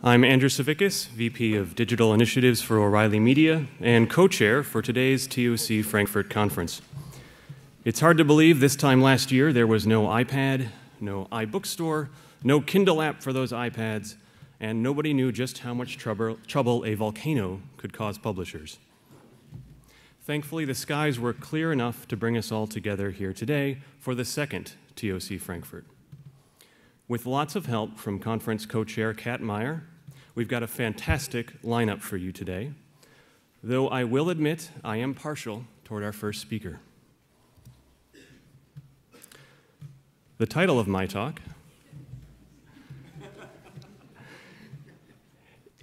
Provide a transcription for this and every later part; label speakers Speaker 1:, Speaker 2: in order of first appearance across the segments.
Speaker 1: I'm Andrew Savikas, VP of Digital Initiatives for O'Reilly Media and co-chair for today's TOC Frankfurt conference. It's hard to believe this time last year there was no iPad, no iBookstore, no Kindle app for those iPads, and nobody knew just how much trouble a volcano could cause publishers. Thankfully, the skies were clear enough to bring us all together here today for the second TOC Frankfurt. With lots of help from conference co-chair Kat Meyer, we've got a fantastic lineup for you today, though I will admit I am partial toward our first speaker. The title of my talk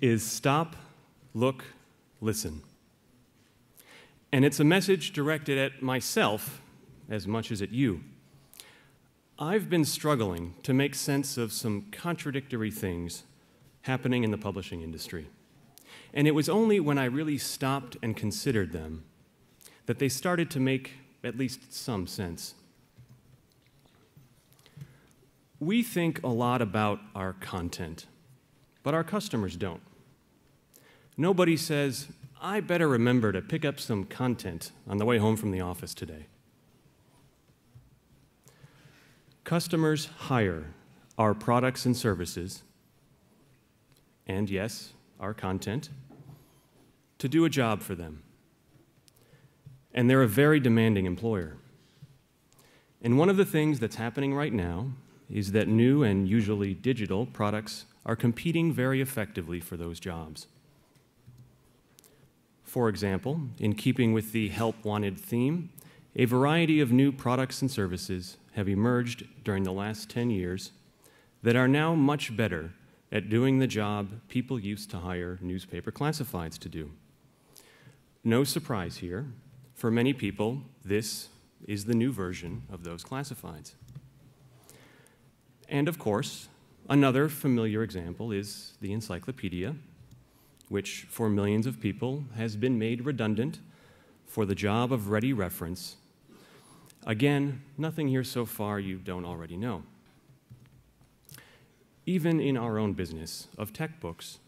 Speaker 1: is Stop, Look, Listen. And it's a message directed at myself as much as at you. I've been struggling to make sense of some contradictory things happening in the publishing industry. And it was only when I really stopped and considered them that they started to make at least some sense. We think a lot about our content, but our customers don't. Nobody says, I better remember to pick up some content on the way home from the office today. Customers hire our products and services, and yes, our content, to do a job for them. And they're a very demanding employer. And one of the things that's happening right now is that new and usually digital products are competing very effectively for those jobs. For example, in keeping with the Help Wanted theme, a variety of new products and services have emerged during the last 10 years that are now much better at doing the job people used to hire newspaper classifieds to do. No surprise here. For many people, this is the new version of those classifieds. And of course, another familiar example is the encyclopedia, which for millions of people has been made redundant for the job of ready reference. Again, nothing here so far you don't already know. Even in our own business of tech books,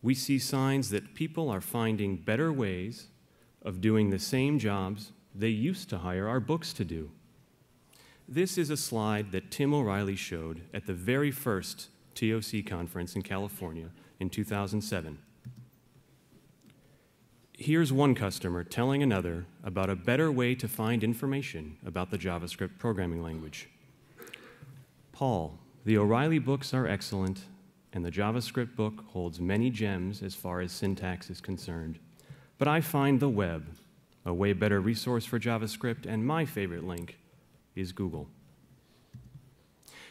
Speaker 1: we see signs that people are finding better ways of doing the same jobs they used to hire our books to do. This is a slide that Tim O'Reilly showed at the very first TOC conference in California in 2007. Here's one customer telling another about a better way to find information about the JavaScript programming language. Paul, the O'Reilly books are excellent, and the JavaScript book holds many gems as far as syntax is concerned. But I find the web a way better resource for JavaScript, and my favorite link is Google.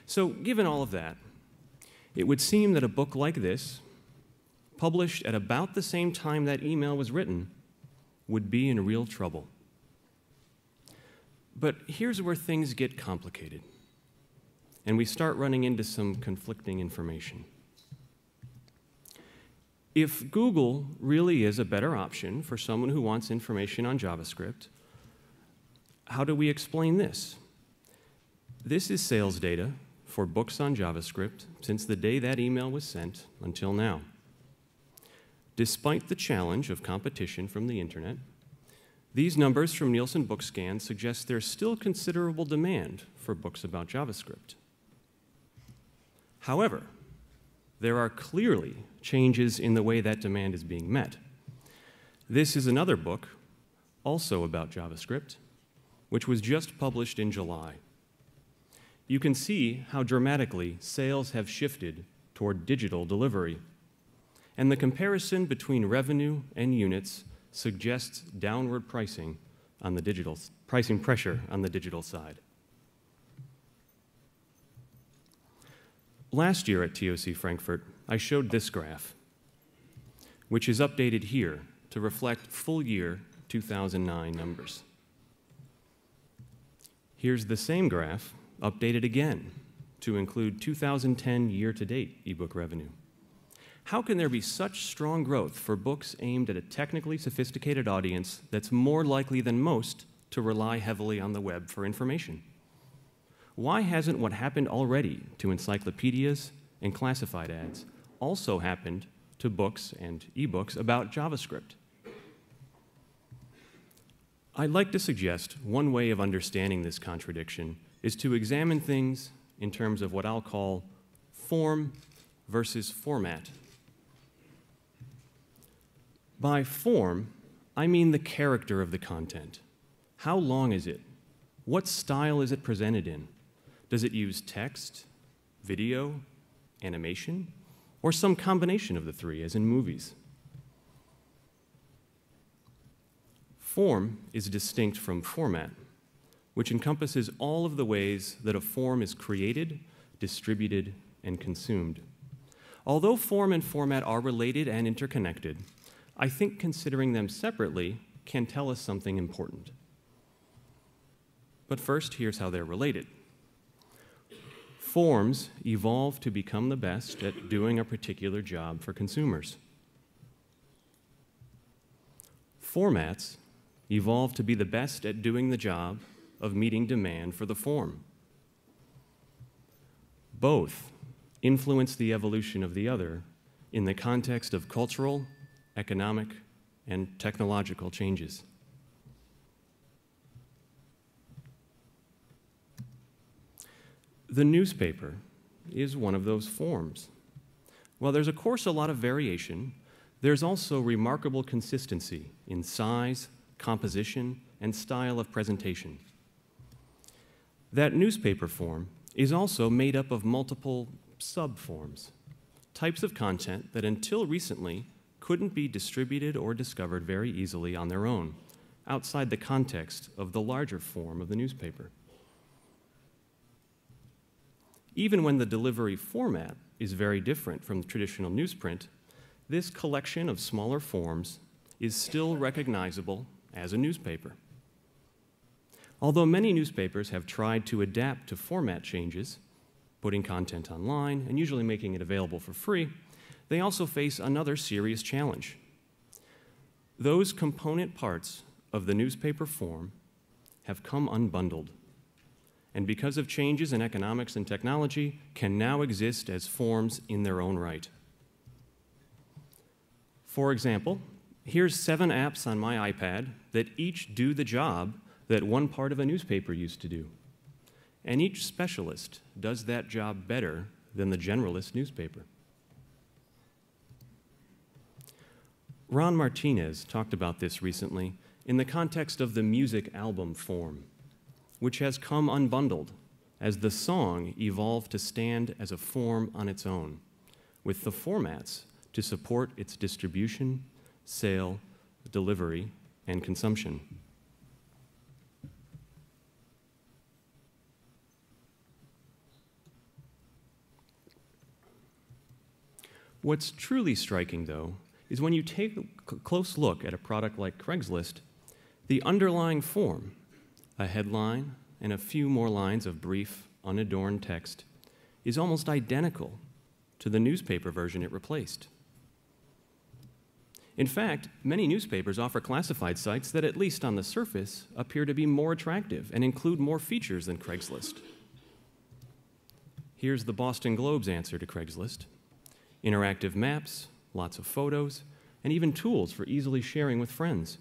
Speaker 1: So, given all of that, it would seem that a book like this, published at about the same time that email was written, would be in real trouble. But here's where things get complicated, and we start running into some conflicting information. If Google really is a better option for someone who wants information on JavaScript, how do we explain this? This is sales data for books on JavaScript since the day that email was sent until now. Despite the challenge of competition from the internet, these numbers from Nielsen BookScan suggest there's still considerable demand for books about JavaScript. However, there are clearly changes in the way that demand is being met. This is another book, also about JavaScript, which was just published in July. You can see how dramatically sales have shifted toward digital delivery. And the comparison between revenue and units suggests downward pricing pressure on the digital side. Last year at TOC Frankfurt, I showed this graph, which is updated here to reflect full year 2009 numbers. Here's the same graph updated again to include 2010 year-to-date ebook revenue. How can there be such strong growth for books aimed at a technically sophisticated audience that's more likely than most to rely heavily on the web for information? Why hasn't what happened already to encyclopedias and classified ads also happened to books and ebooks about JavaScript. I'd like to suggest one way of understanding this contradiction is to examine things in terms of what I'll call form versus format. By form, I mean the character of the content. How long is it? What style is it presented in? Does it use text, video, animation, or some combination of the three, as in movies? Form is distinct from format, which encompasses all of the ways that a form is created, distributed, and consumed. Although form and format are related and interconnected, I think considering them separately can tell us something important. But first, here's how they're related. Forms evolve to become the best at doing a particular job for consumers. Formats evolve to be the best at doing the job of meeting demand for the form. Both influence the evolution of the other in the context of cultural, economic, and technological changes. The newspaper is one of those forms. While there's, of course, a lot of variation, there's also remarkable consistency in size, composition, and style of presentation. That newspaper form is also made up of multiple subforms, types of content that until recently couldn't be distributed or discovered very easily on their own, outside the context of the larger form of the newspaper. Even when the delivery format is very different from traditional newsprint, this collection of smaller forms is still recognizable as a newspaper. Although many newspapers have tried to adapt to format changes, putting content online and usually making it available for free, they also face another serious challenge. Those component parts of the newspaper form have come unbundled, and because of changes in economics and technology, can now exist as forms in their own right. For example, here's 7 apps on my iPad that each do the job that one part of a newspaper used to do. And each specialist does that job better than the generalist newspaper. Ron Martinez talked about this recently in the context of the music album form, which has come unbundled as the song evolved to stand as a form on its own, with the formats to support its distribution, sale, delivery, and consumption. What's truly striking, though, is when you take a close look at a product like Craigslist, the underlying form, a headline and a few more lines of brief, unadorned text, is almost identical to the newspaper version it replaced. In fact, many newspapers offer classified sites that, at least on the surface, appear to be more attractive and include more features than Craigslist. Here's the Boston Globe's answer to Craigslist: interactive maps, lots of photos, and even tools for easily sharing with friends.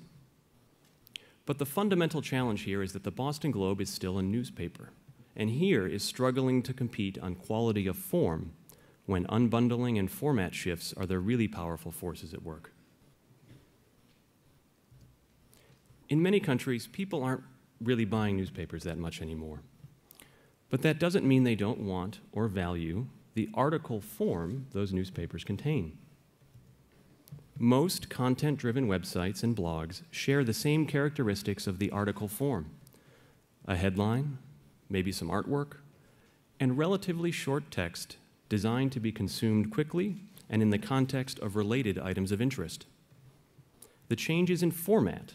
Speaker 1: But the fundamental challenge here is that the Boston Globe is still a newspaper, and here is struggling to compete on quality of form when unbundling and format shifts are the really powerful forces at work. In many countries, people aren't really buying newspapers that much anymore. But that doesn't mean they don't want or value the article form those newspapers contain. Most content-driven websites and blogs share the same characteristics of the article form: a headline, maybe some artwork, and relatively short text designed to be consumed quickly and in the context of related items of interest. The changes in format,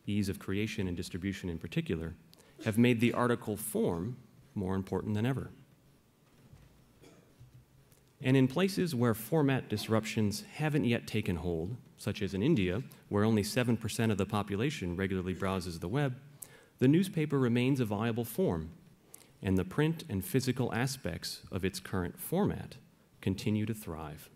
Speaker 1: ease of creation and distribution in particular, have made the article form more important than ever. And in places where format disruptions haven't yet taken hold, such as in India, where only 7% of the population regularly browses the web, the newspaper remains a viable form, and the print and physical aspects of its current format continue to thrive.